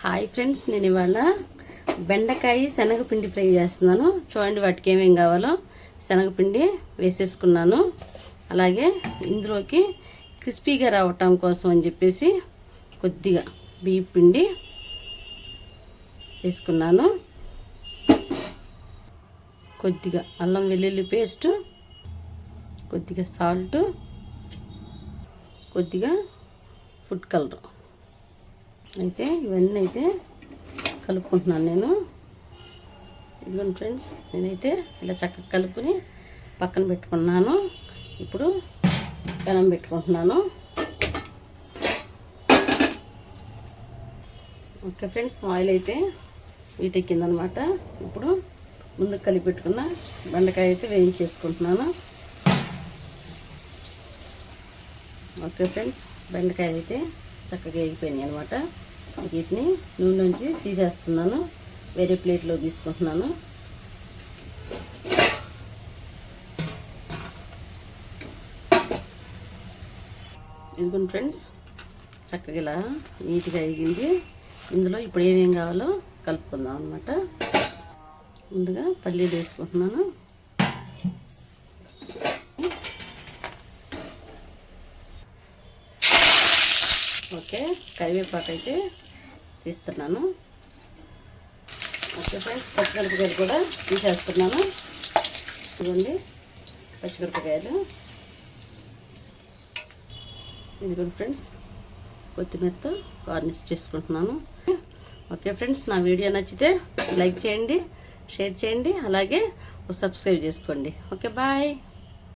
Hi friends, నేను ఇవాళ బెండకాయ శనగపిండి ఫ్రై చేస్తున్నాను. చూడండి వాటికి ఏమేం కావాలో. శనగపిండి వేసేసుకున్నాను. అలాగే ఇందులోకి క్రిస్పీగా రావటం కోసం అని చెప్పేసి కొద్దిగా బియ్యం పిండి వేసుకున్నాను. కొద్దిగా అల్లం వెల్లుల్లి పేస్టు, కొద్దిగా సాల్ట్, కొద్దిగా ఫుడ్ కలర్ అయితే ఇవన్నీ అయితే కలుపుకుంటున్నాను నేను. ఇదిగోండి ఫ్రెండ్స్, నేనైతే ఇలా చక్కగా కలుపుకొని పక్కన పెట్టుకున్నాను. ఇప్పుడు పెనం పెట్టుకుంటున్నాను. ఓకే ఫ్రెండ్స్, ఆయిల్ అయితే వీటెక్కిందనమాట. ఇప్పుడు ముందుకు కలిపి పెట్టుకున్న బెండకాయ అయితే వేయించేసుకుంటున్నాను. ఓకే ఫ్రెండ్స్, బెండకాయ అయితే చక్కగా వేగిపోయినాయి అనమాట. వీటిని నూనె నుంచి తీసేస్తున్నాను, వేరే ప్లేట్లో తీసుకుంటున్నాను. ఇదిగోండి ఫ్రెండ్స్, చక్కగా ఇలా నీట్గా వేగింది. ఇందులో ఇప్పుడు ఏమేం కావాలో కలుపుకుందాం అనమాట. ముందుగా పల్లీలు వేసుకుంటున్నాను. ఓకే, కరివేపాకు అయితే తీస్తున్నాను. ఓకే ఫ్రెండ్స్, పచ్చిమిరపకాయలు కూడా తీసేస్తున్నాను. ఇదిగోండి పచ్చిమిరపకాయలు. ఇదిగోండి ఫ్రెండ్స్, కొత్తిమీరతో గార్నిష్ చేసుకుంటున్నాను. ఓకే ఫ్రెండ్స్, నా వీడియో నచ్చితే లైక్ చేయండి, షేర్ చేయండి, అలాగే సబ్స్క్రైబ్ చేసుకోండి. Okay, bye.